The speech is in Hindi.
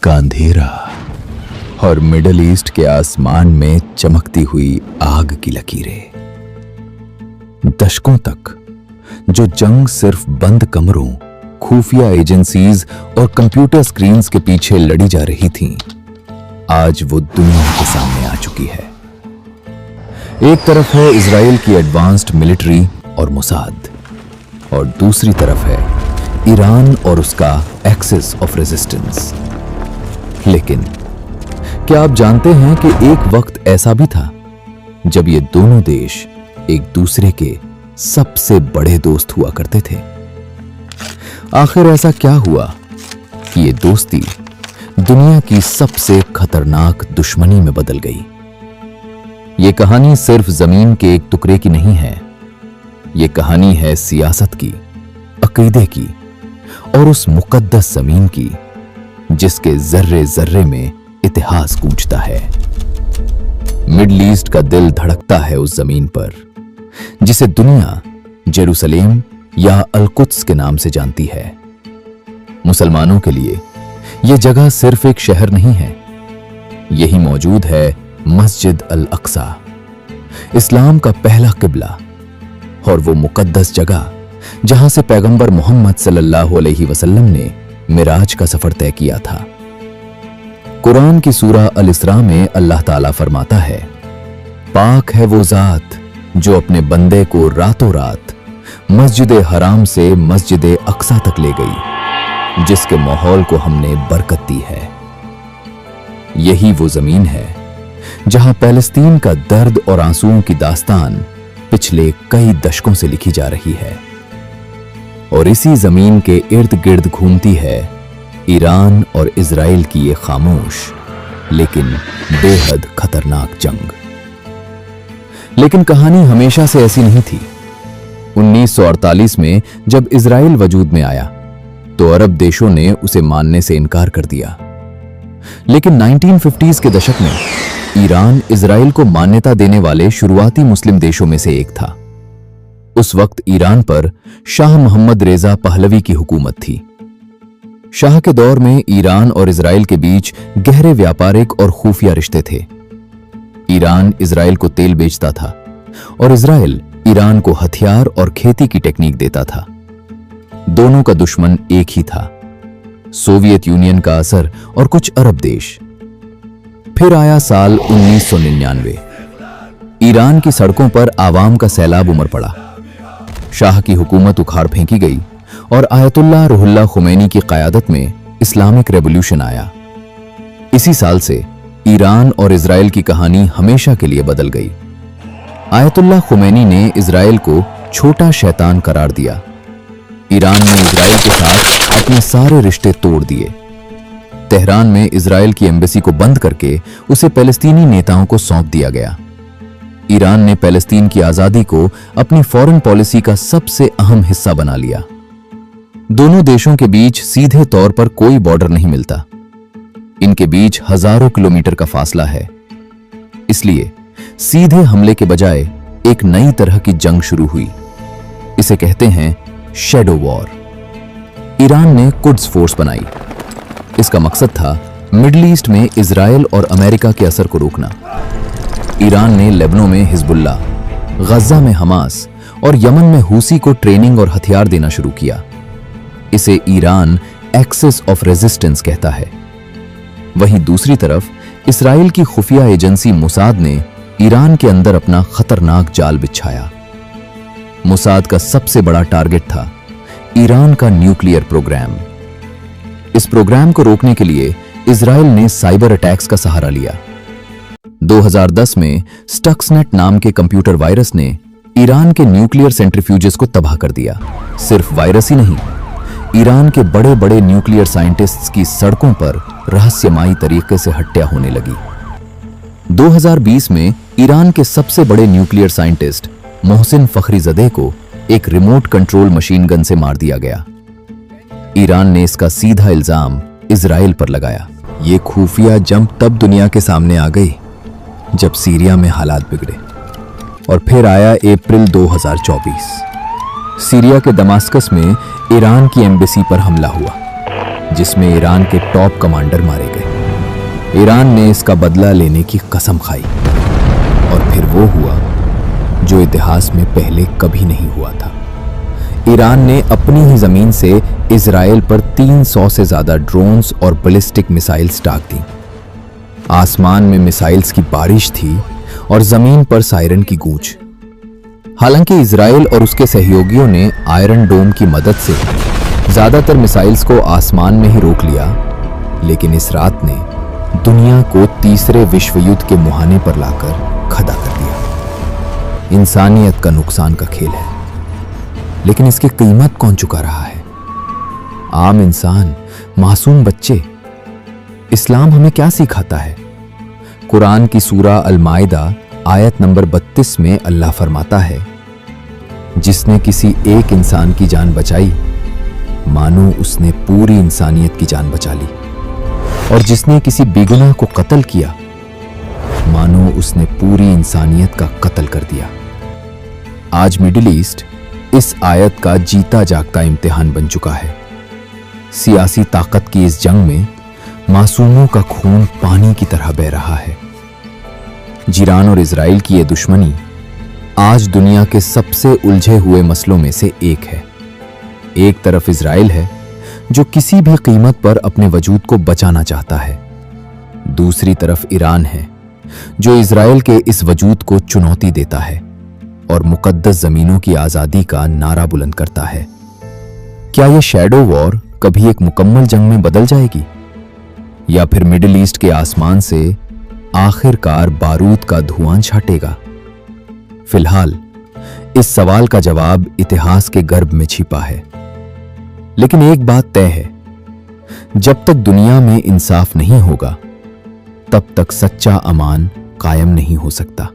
का अंधेरा और मिडिल ईस्ट के आसमान में चमकती हुई आग की लकीरें। दशकों तक जो जंग सिर्फ बंद कमरों, खुफिया एजेंसीज और कंप्यूटर स्क्रीन्स के पीछे लड़ी जा रही थी, आज वो दुनिया के सामने आ चुकी है। एक तरफ है इजराइल की एडवांस्ड मिलिट्री और मोसाद, और दूसरी तरफ है ईरान और उसका एक्सिस ऑफ रेजिस्टेंस। लेकिन क्या आप जानते हैं कि एक वक्त ऐसा भी था जब ये दोनों देश एक दूसरे के सबसे बड़े दोस्त हुआ करते थे? आखिर ऐसा क्या हुआ कि ये दोस्ती दुनिया की सबसे खतरनाक दुश्मनी में बदल गई? ये कहानी सिर्फ जमीन के एक टुकड़े की नहीं है। ये कहानी है सियासत की, अकीदे की और उस मुकद्दस जमीन की जिसके जर्रे जर्रे में इतिहास गूंजता है। मिडिल ईस्ट का दिल धड़कता है उस जमीन पर जिसे दुनिया जेरूसलेम या अल-कुद्स के नाम से जानती है। मुसलमानों के लिए यह जगह सिर्फ एक शहर नहीं है, यही मौजूद है मस्जिद अल-अक्सा, इस्लाम का पहला किबला, और वो मुकद्दस जगह जहां से पैगंबर मोहम्मद सल्लल्लाहु अलैहि वसल्लम ने मिराज का सफर तय किया था। कुरान की सूरह अल-इसरा में अल्लाह ताला फरमाता है, पाक है वो जात जो अपने बंदे को रातों रात मस्जिद हराम से मस्जिद अक्सा तक ले गई, जिसके माहौल को हमने बरकत दी है। यही वो जमीन है जहां पैलेस्तीन का दर्द और आंसुओं की दास्तान पिछले कई दशकों से लिखी जा रही है। और इसी जमीन के इर्द गिर्द घूमती है ईरान और इजराइल की ये खामोश लेकिन बेहद खतरनाक जंग। लेकिन कहानी हमेशा से ऐसी नहीं थी। 1948 में जब इजराइल वजूद में आया तो अरब देशों ने उसे मानने से इनकार कर दिया। लेकिन 1950s के दशक में ईरान इजराइल को मान्यता देने वाले शुरुआती मुस्लिम देशों में से एक था। उस वक्त ईरान पर शाह मोहम्मद रेजा पहलवी की हुकूमत थी। शाह के दौर में ईरान और इजराइल के बीच गहरे व्यापारिक और खुफिया रिश्ते थे। ईरान इजराइल को तेल बेचता था और इजराइल ईरान को हथियार और खेती की टेक्निक देता था। दोनों का दुश्मन एक ही था, सोवियत यूनियन का असर और कुछ अरब देश। फिर आया साल 1999। ईरान की सड़कों पर आवाम का सैलाब उमड़ पड़ा। शाह की हुकूमत उखाड़ फेंकी गई और आयतुल्लाह रुहुल्लाह खुमैनी की क़यादत में इस्लामिक रेवोल्यूशन आया। इसी साल से ईरान और इजराइल की कहानी हमेशा के लिए बदल गई। आयतुल्लाह खुमैनी ने इजराइल को छोटा शैतान करार दिया। ईरान ने इजराइल के साथ अपने सारे रिश्ते तोड़ दिए। तेहरान में इजराइल की एम्बेसी को बंद करके उसे पैलेस्तीनी नेताओं को सौंप दिया गया। ईरान ने पैलेस्तीन की आजादी को अपनी फॉरेन पॉलिसी का सबसे अहम हिस्सा बना लिया। दोनों देशों के बीच सीधे तौर पर कोई बॉर्डर नहीं मिलता। इनके बीच हजारों किलोमीटर का फासला है। इसलिए सीधे हमले के बजाय एक नई तरह की जंग शुरू हुई। इसे कहते हैं शैडो वॉर। ईरान ने कुड्स फोर्स बनाई। इसका मकसद था मिडिल ईस्ट में इजराइल और अमेरिका के असर को रोकना। ईरान ने लेबनों में हिजबुल्ला, गजा में हमास और यमन में हुसी को ट्रेनिंग और हथियार देना शुरू किया। इसे ईरान एक्सिस ऑफ रेजिस्टेंस कहता है। वहीं दूसरी तरफ इस्राइल की खुफिया एजेंसी मोसाद ने ईरान के अंदर अपना खतरनाक जाल बिछाया। मोसाद का सबसे बड़ा टारगेट था ईरान का न्यूक्लियर प्रोग्राम। इस प्रोग्राम को रोकने के लिए इजराइल ने साइबर अटैक्स का सहारा लिया। 2010 में स्टक्सनेट नाम के कंप्यूटर वायरस ने ईरान के न्यूक्लियर सेंट्रीफ्यूजेस को तबाह कर दिया। सिर्फ वायरस ही नहीं, ईरान के बड़े बड़े न्यूक्लियर साइंटिस्ट्स की सड़कों पर रहस्यमयी तरीके से हत्या होने लगी। 2020 में ईरान के सबसे बड़े न्यूक्लियर साइंटिस्ट मोहसिन फखरीजदे को एक रिमोट कंट्रोल मशीन गन से मार दिया गया। ईरान ने इसका सीधा इल्जाम इजराइल पर लगाया। ये खुफिया जंग तब दुनिया के सामने आ गई जब सीरिया में हालात बिगड़े। और फिर आया अप्रैल 2024। सीरिया के दमास्कस में ईरान की एम्बेसी पर हमला हुआ, जिसमें ईरान के टॉप कमांडर मारे गए। ईरान ने इसका बदला लेने की कसम खाई और फिर वो हुआ जो इतिहास में पहले कभी नहीं हुआ था। ईरान ने अपनी ही जमीन से इजराइल पर 300 से ज्यादा ड्रोन्स और बैलिस्टिक मिसाइल्स दाग दी। आसमान में मिसाइल्स की बारिश थी और जमीन पर सायरन की गूंज। हालांकि इजराइल और उसके सहयोगियों ने आयरन डोम की मदद से ज्यादातर मिसाइल्स को आसमान में ही रोक लिया, लेकिन इस रात ने दुनिया को तीसरे विश्व युद्ध के मुहाने पर लाकर खड़ा कर दिया। इंसानियत का नुकसान का खेल है, लेकिन इसकी कीमत कौन चुका रहा है? आम इंसान, मासूम बच्चे। इस्लाम हमें क्या सिखाता है? कुरान की सूरा अल-माइदा आयत नंबर 32 में अल्लाह फरमाता है, जिसने किसी एक इंसान की जान बचाई मानो उसने पूरी इंसानियत की जान बचा ली, और जिसने किसी बेगुनाह को कत्ल किया मानो उसने पूरी इंसानियत का कत्ल कर दिया। आज मिडिल ईस्ट इस आयत का जीता जागता इम्तिहान बन चुका है। सियासी ताकत की इस जंग में मासूमों का खून पानी की तरह बह रहा है। ईरान और इजराइल की यह दुश्मनी आज दुनिया के सबसे उलझे हुए मसलों में से एक है। एक तरफ इजराइल है जो किसी भी कीमत पर अपने वजूद को बचाना चाहता है। दूसरी तरफ ईरान है जो इजराइल के इस वजूद को चुनौती देता है और मुकद्दस जमीनों की आजादी का नारा बुलंद करता है। क्या यह शैडो वॉर कभी एक मुकम्मल जंग में बदल जाएगी, या फिर मिडिल ईस्ट के आसमान से आखिरकार बारूद का धुआं छाटेगा? फिलहाल इस सवाल का जवाब इतिहास के गर्भ में छिपा है, लेकिन एक बात तय है, जब तक दुनिया में इंसाफ नहीं होगा तब तक सच्चा अमान कायम नहीं हो सकता।